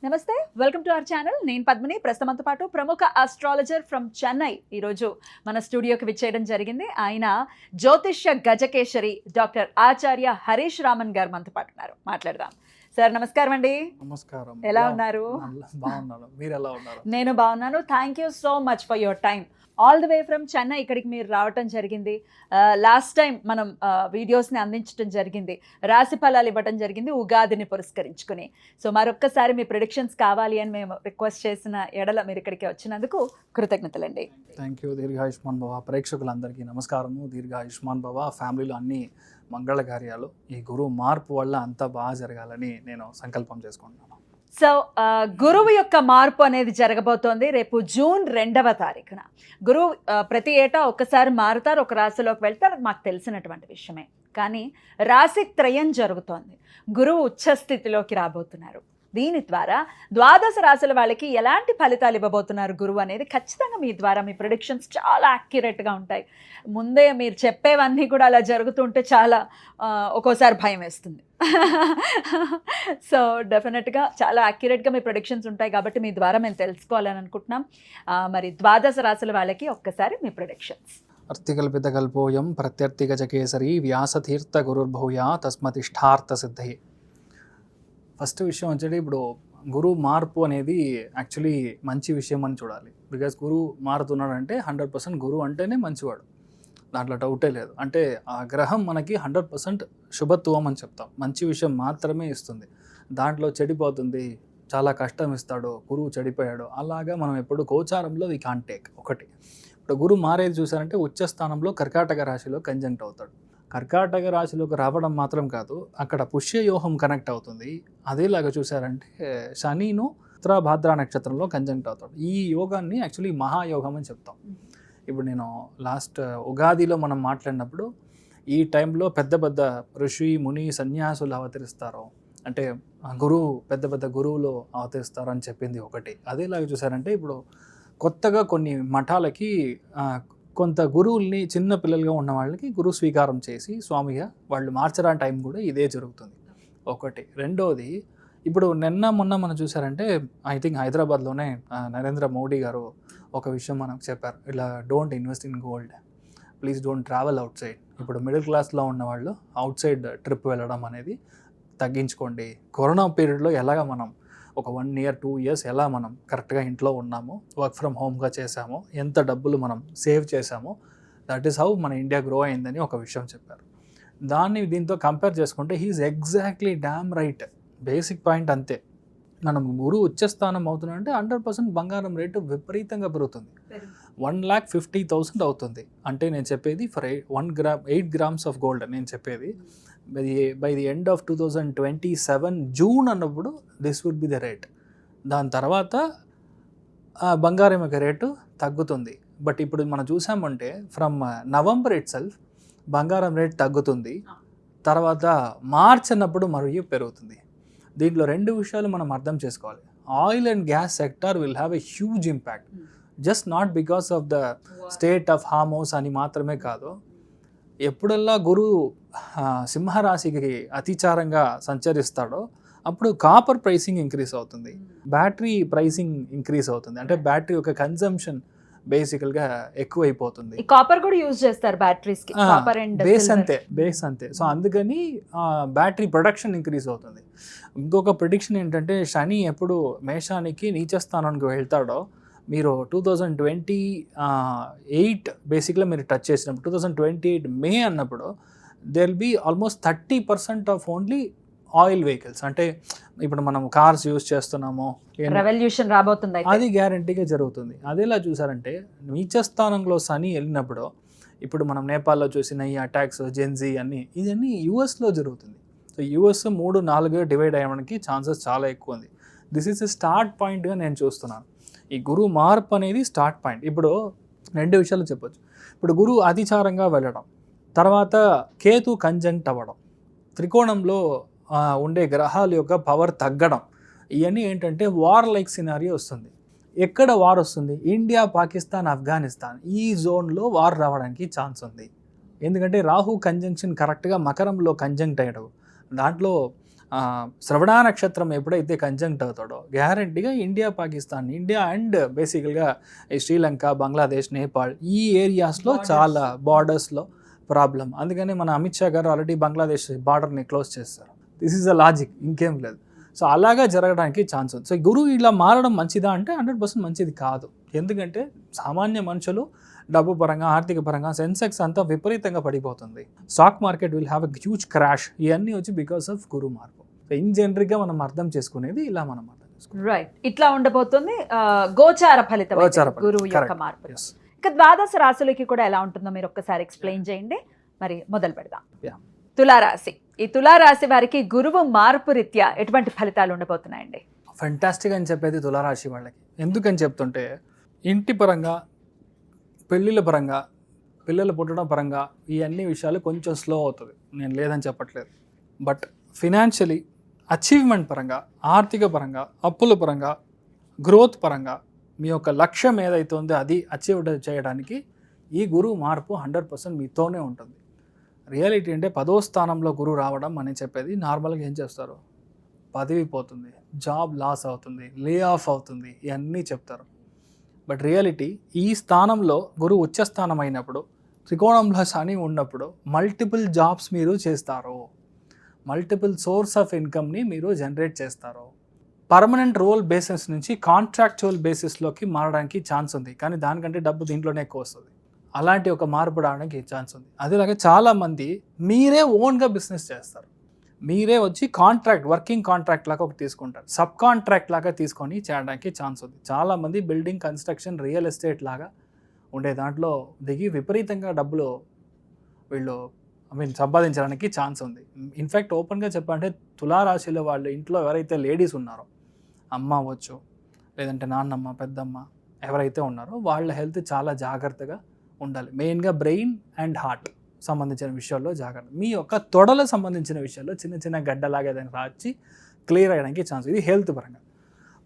నమస్తే, welcome to our channel. నేను పద్మిని. ప్రస్తుతంతో పాటు ప్రముఖ ఆస్ట్రాలజర్ ఫ్రమ్ చెన్నై ఈరోజు మన స్టూడియోకి విచ్చేయడం జరిగింది. ఆయన జ్యోతిష్య గజకేశరి డాక్టర్ ఆచార్య హరీష్ రామన్ గారు మనతో పాటు ఉన్నారు. మాట్లాడదాం. సార్ నమస్కారం అండి. నమస్కారం. ఎలా ఉన్నారు? బాగున్నాను. మీరు ఎలా ఉన్నారు? నేను బాగున్నాను. Thank you so much for your time. All the way from Chennai ఇక్కడికి మీరు రావటం జరిగింది. లాస్ట్ టైం మనం వీడియోస్ని అందించడం జరిగింది, రాశి ఫలాలు ఇవ్వటం జరిగింది ఉగాదిని పురస్కరించుకుని. సో మరొక్కసారి మీ ప్రిడిక్షన్స్ కావాలి అని మేము రిక్వెస్ట్ చేసిన ఎడల మీరు ఇక్కడికి వచ్చినందుకు కృతజ్ఞతలండి. Thank you. దీర్ఘాయుష్మాన్ భవ. ప్రేక్షకులందరికీ నమస్కారము. దీర్ఘాయుష్మాన్ భవ. ఫ్యామిలీలో అన్ని మంగళ కార్యాలు ఈ గురువు మార్పు వల్ల అంతా బాగా జరగాలని నేను సంకల్పం చేసుకుంటున్నాను. సో గురువు యొక్క మార్పు అనేది జరగబోతోంది రేపు జూన్ 2వ తారీఖున. గురువు ప్రతి ఏటా ఒక్కసారి మారుతారు, ఒక రాశిలోకి వెళ్తారు, అది మాకు తెలిసినటువంటి విషయమే. కానీ రాశి త్రయం జరుగుతోంది. గురువు ఉచ్చస్థితిలోకి రాబోతున్నారు. దీని ద్వారా ద్వాదశ రాశుల వాళ్ళకి ఎలాంటి ఫలితాలు ఇవ్వబోతున్నారు గురువు అనేది ఖచ్చితంగా మీ ద్వారా మీ ప్రిడిక్షన్స్ చాలా యాక్యురేట్గా ఉంటాయి. ముందే మీరు చెప్పేవన్నీ కూడా అలా జరుగుతుంటే చాలా ఒక్కోసారి భయం వేస్తుంది. సో డెఫినెట్గా చాలా యాక్యురేట్గా మీ ప్రిడిక్షన్స్ ఉంటాయి కాబట్టి మీ ద్వారా మేము తెలుసుకోవాలని అనుకుంటున్నాం. మరి ద్వాదశ రాశుల వాళ్ళకి ఒక్కసారి మీ ప్రిడిక్షన్స్. అర్థికల్పితకల్పోయం ప్రత్యర్థిగజకేసరి వ్యాసతీర్థ గురుర్భూయా తస్మతిష్టార్థ సిద్ధి. ఫస్ట్ విషయం వచ్చేది, ఇప్పుడు గురువు మార్పు అనేది యాక్చువల్లీ మంచి విషయం అని చూడాలి. బికాస్ గురువు మారుతున్నాడంటే 100% గురువు అంటేనే మంచివాడు, దాంట్లో డౌటే లేదు. అంటే ఆ గ్రహం మనకి 100% శుభత్వం అని చెప్తాం. మంచి విషయం మాత్రమే ఇస్తుంది. దాంట్లో చెడిపోతుంది, చాలా కష్టం ఇస్తాడు, గురువు చెడిపోయాడు అలాగా మనం ఎప్పుడు గోచారంలో వి కాంట్ టేక్. ఒకటి, ఇప్పుడు గురువు మారేది చూసారంటే ఉచ్చస్థానంలో కర్కాటక రాశిలో కంజంక్ట్ అవుతాడు. కర్కాటక రాశిలోకి రావడం మాత్రం కాదు, అక్కడ పుష్యయోహం కనెక్ట్ అవుతుంది. అదేలాగా చూసారంటే శనిను ఉత్తరాభాద్ర నక్షత్రంలో కంజంక్ట్ అవుతాడు. ఈ యోగాన్ని యాక్చువల్లీ మహాయోగం అని చెప్తాం. ఇప్పుడు నేను లాస్ట్ ఉగాదిలో మనం మాట్లాడినప్పుడు ఈ టైంలో పెద్ద పెద్ద ఋషి ముని సన్యాసులు అవతరిస్తారు, అంటే గురువు పెద్ద పెద్ద గురువులు అవతరిస్తారు అని చెప్పింది ఒకటి. అదేలాగా చూసారంటే ఇప్పుడు కొత్తగా కొన్ని మఠాలకి కొంత గురువుల్ని చిన్న పిల్లలుగా ఉన్న వాళ్ళకి గురువు స్వీకారం చేసి స్వామిగా వాళ్ళు మార్చడానికి టైం కూడా ఇదే జరుగుతుంది. ఒకటి. రెండోది, ఇప్పుడు మొన్న మనం చూసారంటే ఐ థింక్ హైదరాబాద్లోనే నరేంద్ర మోడీ గారు ఒక విషయం మనకు చెప్పారు, ఇలా don't invest in gold, please don't travel out side. ఇప్పుడు మిడిల్ క్లాస్లో ఉన్న వాళ్ళు అవుట్ సైడ్ ట్రిప్ వెళ్ళడం అనేది తగ్గించుకోండి. కరోనా పీరియడ్లో ఎలాగ మనం ఒక 1 year 2 years ఎలా మనం కరెక్ట్గా ఇంట్లో ఉన్నామో, వర్క్ ఫ్రమ్ హోమ్గా చేసామో, ఎంత డబ్బులు మనం సేవ్ చేసామో, దట్ ఈస్ హౌ మన ఇండియా గ్రో అయిందని ఒక విషయం చెప్పారు. దీంతో కంపేర్ చేసుకుంటే he is exactly damn right. Basic point అంతే. మనం గురువు ఉచ్చస్థానం అవుతున్నాడంటే 100% బంగారం రేటు విపరీతంగా పెరుగుతుంది. 1,50,000 అవుతుంది. అంటే నేను చెప్పేది ఫర్ 8 grams ఆఫ్ గోల్డ్ నేను చెప్పేది. By the end of 2027 June అన్నప్పుడు this would be the rate. దాని తర్వాత బంగారం యొక్క రేటు తగ్గుతుంది. బట్ ఇప్పుడు మనం చూసామంటే ఫ్రమ్ నవంబర్ ఇట్ సెల్ఫ్ బంగారం రేట్ తగ్గుతుంది, తర్వాత మార్చ్ అన్నప్పుడు మరియు పెరుగుతుంది. దీంట్లో 2 విషయాలు మనం అర్థం చేసుకోవాలి. Oil and gas sector will have a huge impact, just not because of the state of Hormuz అని మాత్రమే కాదు. ఎప్పుడల్లా గురువు సింహరాశికి అతిచారంగా సంచరిస్తాడో అప్పుడు కాపర్ ప్రైసింగ్ ఇంక్రీజ్ అవుతుంది, బ్యాటరీ ప్రైసింగ్ ఇంక్రీజ్ అవుతుంది. అంటే బ్యాటరీ యొక్క కన్జంప్షన్ బేసికల్గా ఎక్కువైపోతుంది. కాపర్ కూడా యూజ్ చేస్తారు బ్యాటరీస్ కి, కాపర్ అండ్ బేస్ అంతే. సో అందుకని బ్యాటరీ ప్రొడక్షన్ ఇంక్రీజ్ అవుతుంది. ఇంకొక ప్రిడిక్షన్ ఏంటంటే, శని ఎప్పుడు మేషానికి నీచస్థానానికి వెళ్తాడో మీరు 2028 బేసిక్గా మీరు టచ్ చేసినప్పుడు 2028 మే అన్నప్పుడు there will be almost 30% of only oil vehicles. అంటే ఇప్పుడు మనం కార్స్ యూజ్ చేస్తున్నామో, రెవల్యూషన్ రాబోతుంది, అది గ్యారంటీగా జరుగుతుంది. అదేలా చూసారంటే నీచస్థానంలో శని వెళ్ళినప్పుడు ఇప్పుడు మనం నేపాల్లో చూసిన ఈ అటాక్స్ జెన్జీ ఇవన్నీ యూఎస్లో జరుగుతుంది. సో యూఎస్ 3-4 డివైడ్ అయ్యడానికి ఛాన్సెస్ చాలా ఎక్కువ ఉంది. దిస్ ఈస్ ఎ స్టార్ట్ పాయింట్గా నేను చూస్తున్నాను. ఈ గురువు మార్పు అనేది స్టార్ట్ పాయింట్. ఇప్పుడు 2 విషయాలు చెప్పొచ్చు. ఇప్పుడు గురువు అతిచారంగా వెళ్ళడం, తర్వాత కేతు కంజంక్ట్ అవ్వడం, త్రికోణంలో ఉండే గ్రహాల యొక్క పవర్ తగ్గడం, ఇవన్నీ ఏంటంటే వార్ లైక్ సినారియో వస్తుంది. ఎక్కడ వార్ వస్తుంది? ఇండియా, పాకిస్తాన్, ఆఫ్ఘనిస్తాన్ ఈ జోన్లో వార్ రావడానికి ఛాన్స్ ఉంది. ఎందుకంటే రాహు కంజంక్షన్ కరెక్ట్గా మకరంలో కంజంక్ట్ అయ్యడం, దాంట్లో శ్రవణ నక్షత్రం ఎప్పుడైతే కంజంక్ట్ అవుతాడో గ్యారంటీగా ఇండియా పాకిస్తాన్, ఇండియా అండ్ బేసికల్గా ఈ శ్రీలంక, బంగ్లాదేశ్, నేపాల్ ఈ ఏరియాస్లో చాలా బార్డర్స్లో ప్రాబ్లం. అందుకని మన అమిత్ షా గారు ఆల్రెడీ బంగ్లాదేశ్ బార్డర్ని క్లోజ్ చేస్తారు. దిస్ ఈజ్ అ లాజిక్, ఇంకేం లేదు. సో అలాగా జరగడానికి ఛాన్స్ ఉంది. సో గురువు ఇలా మారడం మంచిదా అంటే 100% మంచిది కాదు. ఎందుకంటే సామాన్య మనుషులు డబ్బు పరంగా, ఆర్థిక పరంగా సెన్సెక్స్ అంతా విపరీతంగా పడిపోతుంది. Stock market will have a huge crash. ఇవన్నీ వచ్చి బికాస్ ఆఫ్ గురు మార్పు. సో ఇన్ జనరల్గా మనం అర్థం చేసుకునేది ఇలా మనం అర్థం చేసుకోవాలి. రైట్, ఇట్లా ఉండబోతుంది గోచార ఫలితం గురువు యొక్క మార్పు. ఇక ద్వాదశ రాశులకి కూడా ఎలా ఉంటుందో మీరు ఒక్కసారి ఎక్స్ప్లెయిన్ చేయండి. మరి మొదలు పెడదాం. తులారాశి, ఈ తులారాశి వారికి గురువు మార్పు రీత్యా ఎటువంటి ఫలితాలు ఉండబోతున్నాయండి? ఫెంటాస్టిక్ అని చెప్పేది తులారాశి వాళ్ళకి. ఎందుకని చెప్తుంటే ఇంటి పరంగా, పెళ్ళిళ్ళ పరంగా, పిల్లలు పుట్టడం పరంగా ఈ అన్ని విషయాలు కొంచెం స్లో అవుతుంది. నేను లేదని చెప్పట్లేదు. బట్ ఫినాన్షియలీ, అచీవ్మెంట్ పరంగా, ఆర్థిక పరంగా, అప్పుల పరంగా, గ్రోత్ పరంగా మీ యొక్క లక్ష్యం ఏదైతే ఉందో అది అచీవ్ చేయడానికి ఈ గురువు మార్పు 100% మీతోనే ఉంటుంది. రియాలిటీ అంటే 10వ స్థానంలో గురువు రావడం అని చెప్పేది నార్మల్గా ఏం చేస్తారు, పదవి పోతుంది, జాబ్ లాస్ అవుతుంది, లే ఆఫ్ అవుతుంది, ఇవన్నీ చెప్తారు. బట్ రియాలిటీ ఈ స్థానంలో గురువు ఉచ్చ స్థానం అయినప్పుడు, త్రికోణంలో శని ఉన్నప్పుడు మల్టిపుల్ జాబ్స్ మీరు చేస్తారు, మల్టిపుల్ సోర్స్ ఆఫ్ ఇన్కమ్ని మీరు జనరేట్ చేస్తారు. పర్మనెంట్ రోల్ బేసిస్ నుంచి కాంట్రాక్చువల్ బేసిస్లోకి మారడానికి ఛాన్స్ ఉంది. కానీ దానికంటే డబ్బు దీంట్లోనే ఎక్కువ వస్తుంది. అలాంటి ఒక మార్పు రావడానికి ఛాన్స్ ఉంది. అదేలాగా చాలామంది మీరే ఓన్గా బిజినెస్ చేస్తారు. మీరే వచ్చి వర్కింగ్ కాంట్రాక్ట్ లాగా ఒకటి తీసుకుంటారు. సబ్ కాంట్రాక్ట్ లాగా తీసుకొని చేయడానికి ఛాన్స్ ఉంది. చాలామంది బిల్డింగ్, కన్స్ట్రక్షన్, రియల్ ఎస్టేట్ లాగా ఉండే దాంట్లో దిగి విపరీతంగా డబ్బులు వీళ్ళు సంపాదించడానికి ఛాన్స్ ఉంది. ఇన్ఫ్యాక్ట్ ఓపెన్గా చెప్పాలంటే తులారాశిలో వాళ్ళు ఇంట్లో ఎవరైతే లేడీస్ ఉన్నారో, అమ్మ అవ్వచ్చు, లేదంటే నాన్నమ్మ, పెద్దమ్మ ఎవరైతే ఉన్నారో వాళ్ళ హెల్త్ చాలా జాగ్రత్తగా ఉండాలి. మెయిన్గా బ్రెయిన్ అండ్ హార్ట్ సంబంధించిన విషయాల్లో జాగ్రత్త. మీ యొక్క తొడలకు సంబంధించిన విషయాల్లో చిన్న చిన్న గడ్డలాగా ఏదైనా రాచి క్లియర్ అయ్యడానికి ఛాన్స్. ఇది హెల్త్ పరంగా.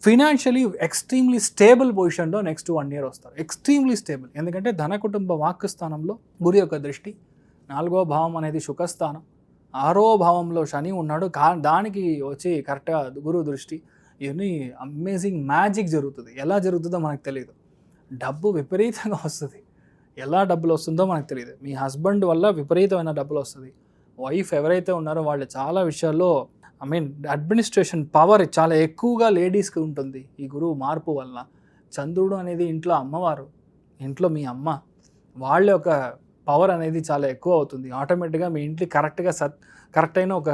ఫినాన్షియలీ ఎక్స్ట్రీమ్లీ స్టేబుల్ పొజిషన్లో నెక్స్ట్ 1 year వస్తారు. Extremely stable. ఎందుకంటే ధన కుటుంబ వాక్కు స్థానంలో గురు యొక్క దృష్టి, 4వ భావం అనేది శుకస్థానం, 6వ భావంలో శని ఉన్నాడు, దానికి వచ్చి కరెక్ట్గా గురు దృష్టి. ఇవన్నీ అమేజింగ్ మ్యాజిక్ జరుగుతుంది. ఎలా జరుగుతుందో మనకు తెలియదు. డబ్బు విపరీతంగా వస్తుంది. ఎలా డబ్బులు వస్తుందో మనకు తెలియదు. మీ హస్బెండ్ వల్ల విపరీతమైన డబ్బులు వస్తుంది. వైఫ్ ఎవరైతే ఉన్నారో వాళ్ళు చాలా విషయాల్లో అడ్మినిస్ట్రేషన్ పవర్ చాలా ఎక్కువగా లేడీస్కి ఉంటుంది ఈ గురువు మార్పు వల్ల. చంద్రుడు అనేది ఇంట్లో అమ్మవారు, ఇంట్లో మీ అమ్మ, వాళ్ళ యొక్క పవర్ అనేది చాలా ఎక్కువ అవుతుంది. ఆటోమేటిక్గా మీ ఇంట్లో కరెక్ట్ అయిన ఒక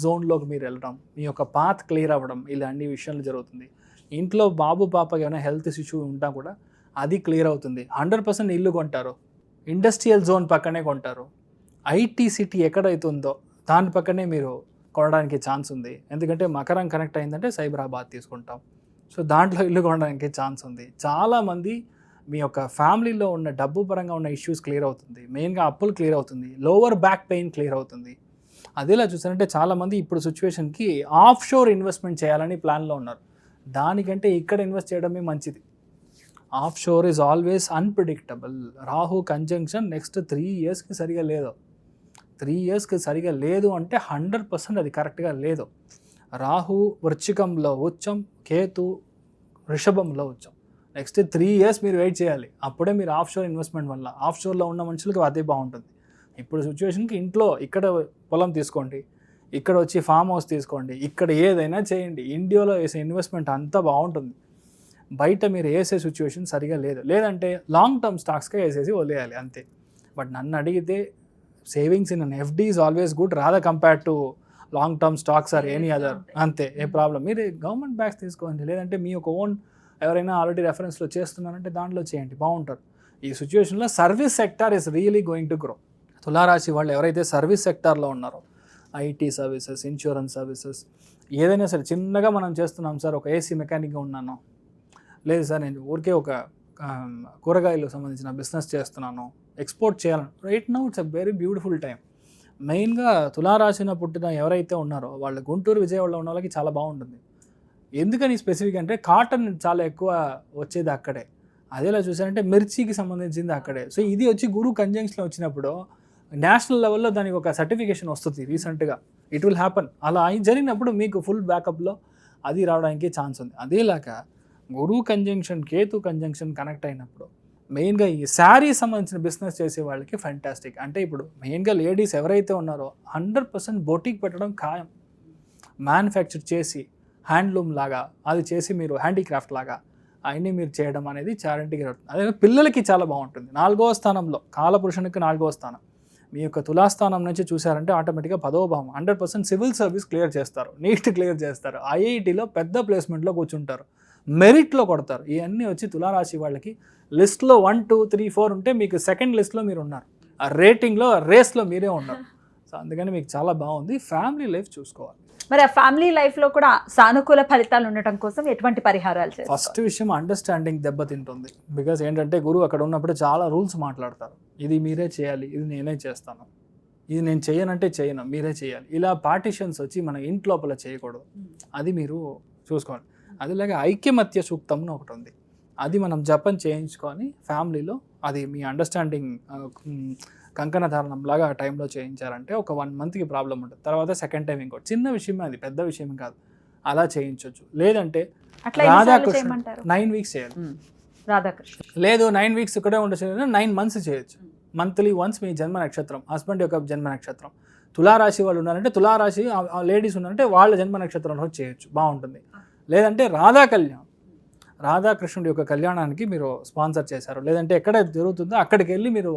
జోన్లోకి మీరు వెళ్ళడం, మీ యొక్క పాత్ క్లియర్ అవ్వడం, ఇలా అన్ని విషయాలు జరుగుతుంది. ఇంట్లో బాబు పాపకి ఏమైనా హెల్త్ ఇష్యూ ఉంటా కూడా అది క్లియర్ అవుతుంది. 100% ఇల్లు కొంటారు, ఇండస్ట్రియల్ జోన్ పక్కనే కొంటారు. ఐటీ సిటీ ఎక్కడైతుందో దాని పక్కనే మీరు కొనడానికి ఛాన్స్ ఉంది. ఎందుకంటే మకరం కనెక్ట్ అయిందంటే సైబరాబాద్ తీసుకుంటాం. సో దాంట్లో ఇల్లు కొనడానికి ఛాన్స్ ఉంది. చాలామంది మీ యొక్క ఫ్యామిలీలో ఉన్న డబ్బు పరంగా ఉన్న ఇష్యూస్ క్లియర్ అవుతుంది. మెయిన్గా అప్పులు క్లియర్ అవుతుంది. లోవర్ బ్యాక్ పెయిన్ క్లియర్ అవుతుంది. అదేలా చూసారంటే చాలామంది ఇప్పుడు సిచ్యువేషన్కి ఆఫ్ షోర్ ఇన్వెస్ట్మెంట్ చేయాలని ప్లాన్లో ఉన్నారు. దానికంటే ఇక్కడ ఇన్వెస్ట్ చేయడమే మంచిది. Of sure is always unpredictable. Rahu conjunction next 3 yearsకి సరిగా లేదు. 3 yearsకి సరిగా లేదు అంటే 100% అది కరెక్ట్గా లేదు. రాహు వృశ్చికంలో ఉచ్చం, కేతు వృషభంలో ఉచ్చం. నెక్స్ట్ 3 years మీరు వెయిట్ చేయాలి. అప్పుడే మీరు ఆఫ్ షోర్ ఇన్వెస్ట్మెంట్ వల్ల ఆఫ్ షోర్లో ఉన్న మనుషులకు అదే బాగుంటుంది. ఇప్పుడు సిచ్యువేషన్కి ఇంట్లో ఇక్కడ పొలం తీసుకోండి, ఇక్కడ వచ్చి ఫామ్ హౌస్ తీసుకోండి, ఇక్కడ ఏదైనా చేయండి. ఇండియాలో వేసే ఇన్వెస్ట్మెంట్ అంతా బాగుంటుంది. బయట మీరు వేసే సిచ్యువేషన్ సరిగా లేదు. లేదంటే లాంగ్ టర్మ్ స్టాక్స్గా వేసేసి వదిలేయాలి అంతే. బట్ నన్ను అడిగితే savings in an FD is always good rather compare to long term stocks or any other. అంతే, ఏ ప్రాబ్లం. మీరు గవర్నమెంట్ బ్యాక్స్ తీసుకోండి, లేదంటే మీ యొక్క ఓన్ ఎవరైనా ఆల్రెడీ రెఫరెన్స్లో చేస్తున్నారంటే దాంట్లో చేయండి, బాగుంటారు. ఈ సిచ్యువేషన్లో service sector is really going to grow. తులారాశి వాళ్ళు ఎవరైతే సర్వీస్ సెక్టార్లో ఉన్నారో, ఐటీ సర్వీసెస్, ఇన్సూరెన్స్ సర్వీసెస్, ఏదైనా సరే చిన్నగా మనం చేస్తున్నాం సార్, ఒక ఏసీ మెకానిక్గా ఉన్నాను, లేదు సార్ నేను ఊరికే ఒక కూరగాయలకు సంబంధించిన బిజినెస్ చేస్తున్నాను, ఎక్స్పోర్ట్ చేయాలని, right now it's a very beautiful time. మెయిన్గా తులారాశిన పుట్టిన ఎవరైతే ఉన్నారో వాళ్ళు గుంటూరు, విజయవాడలో ఉన్న వాళ్ళకి చాలా బాగుంటుంది. ఎందుకని స్పెసిఫిక్ అంటే కాటన్ చాలా ఎక్కువ వచ్చేది అక్కడే. అదేలా చూసారంటే మిర్చికి సంబంధించింది అక్కడే. సో ఇది వచ్చి గురు కంజంక్షన్లో వచ్చినప్పుడు నేషనల్ లెవెల్లో దానికి ఒక సర్టిఫికేషన్ వస్తుంది రీసెంట్గా. It will happen. అలా జరిగినప్పుడు మీకు ఫుల్ బ్యాకప్లో అది రావడానికి ఛాన్స్ ఉంది. అదేలాగా గురువు కంజంక్షన్, కేతు కంజంక్షన్ కనెక్ట్ అయినప్పుడు మెయిన్గా ఈ శారీ సంబంధించిన బిజినెస్ చేసే వాళ్ళకి ఫ్యాంటాస్టిక్. అంటే ఇప్పుడు మెయిన్గా లేడీస్ ఎవరైతే ఉన్నారో 100% బొటిక్ పెట్టడం ఖాయం. మ్యానుఫ్యాక్చర్ చేసి హ్యాండ్లూమ్ లాగా అది చేసి మీరు హ్యాండీక్రాఫ్ట్ లాగా అవన్నీ మీరు చేయడం అనేది చారిటీగా జరుగుతుంది. అదే పిల్లలకి చాలా బాగుంటుంది. 4వ స్థానంలో కాలపురుషునికి 4వ స్థానం మీ యొక్క తులాస్థానం నుంచి చూసారంటే ఆటోమేటిక్గా 10వ భావం 100% సివిల్ సర్వీస్ క్లియర్ చేస్తారు, నీట్ క్లియర్ చేస్తారు, ఐఐటీలో పెద్ద ప్లేస్మెంట్లో కూర్చుంటారు, మెరిట్లో కొడతారు. ఇవన్నీ వచ్చి తులారాశి వాళ్ళకి లిస్ట్లో 1, 2, 3, 4 ఉంటే మీకు సెకండ్ లిస్ట్లో మీరు ఉన్నారు, ఆ రేటింగ్లో రేస్లో మీరే ఉన్నారు. సో అందుకని మీకు చాలా బాగుంది. ఫ్యామిలీ లైఫ్ చూసుకోవాలి. మరి ఆ ఫ్యామిలీ లైఫ్లో కూడా సానుకూల ఫలితాలు ఉండటం కోసం ఎటువంటి పరిహారాలు చేస్తారు? ఫస్ట్ విషయం అండర్స్టాండింగ్ దెబ్బతింటుంది. బికాజ్ ఏంటంటే గురువు అక్కడ ఉన్నప్పుడు చాలా రూల్స్ మాట్లాడతారు. ఇది మీరే చేయాలి, ఇది నేనే చేస్తాను, ఇది నేను చేయనంటే చేయను, మీరే చేయాలి. ఇలా పార్టిషన్స్ వచ్చి మన ఇంట్లోపల చేయకూడదు. అది మీరు చూసుకోవాలి. అదేలాగా ఐక్యమత్య సూక్తంను ఒకటి ఉంది, అది మనం జపం చేయించుకొని ఫ్యామిలీలో అది మీ అండర్స్టాండింగ్ కంకణ ధారణం లాగా ఆ టైంలో చేయించారంటే ఒక 1 మంత్కి ప్రాబ్లం ఉంటుంది. తర్వాత సెకండ్ టైం ఇంకోటి చిన్న విషయమే, అది పెద్ద విషయం కాదు, అలా చేయించవచ్చు. లేదంటే రాధాకృష్ణ 9 వీక్స్ చేయాలి. రాధాకృష్ణ లేదు 9 వీక్స్ ఇక్కడే ఉండొచ్చు, 9 మంత్స్ చేయొచ్చు. మంత్లీ వన్స్ మీ జన్మ నక్షత్రం, హస్బెండ్ యొక్క జన్మ నక్షత్రం, తులారాశి వాళ్ళు ఉన్నారంటే తులారాశి లేడీస్ ఉన్నారంటే వాళ్ళ జన్మ నక్షత్రంలో చేయొచ్చు, బాగుంటుంది. లేదంటే రాధాకృష్ణుడి యొక్క కళ్యాణానికి మీరు స్పాన్సర్ చేశారు, లేదంటే ఎక్కడ జరుగుతుందో అక్కడికి వెళ్ళి మీరు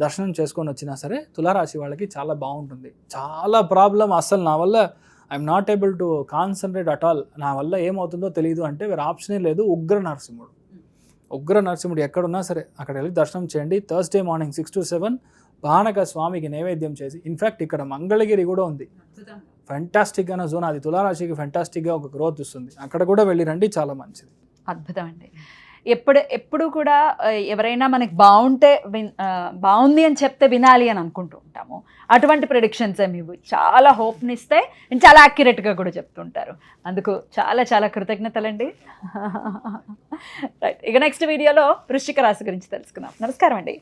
దర్శనం చేసుకొని వచ్చినా సరే తులారాశి వాళ్ళకి చాలా బాగుంటుంది. చాలా ప్రాబ్లం, అస్సలు నా వల్ల I'm not able to concentrate at all, నా వల్ల ఏమవుతుందో తెలియదు అంటే వేరే ఆప్షనే లేదు. ఉగ్ర నరసింహుడు ఎక్కడున్నా సరే అక్కడ వెళ్ళి దర్శనం చేయండి. థర్స్డే మార్నింగ్ 6 to 7 పానక స్వామికి నైవేద్యం చేసి, ఇన్ఫ్యాక్ట్ ఇక్కడ మంగళగిరి కూడా ఉంది, ఫెంటాస్టిక్ అన్న జోన్, అది తులారాశికి ఫెంటాస్టిక్గా ఒక గ్రోత్ ఇస్తుంది. అక్కడ కూడా వెళ్ళి రండి, చాలా మంచిది. అద్భుతం అండి. ఎప్పుడు కూడా ఎవరైనా మనకి బాగుంది అని చెప్తే వినాలి అని అనుకుంటూ ఉంటాము. అటువంటి ప్రెడిక్షన్స్ మీరు చాలా హోప్ని ఇస్తాయి అండ్ చాలా యాక్యురేట్గా కూడా చెప్తుంటారు. అందుకు చాలా చాలా కృతజ్ఞతలండి. రైట్, ఇక నెక్స్ట్ వీడియోలో వృశ్చిక రాశి గురించి తెలుసుకుందాం. నమస్కారం అండి.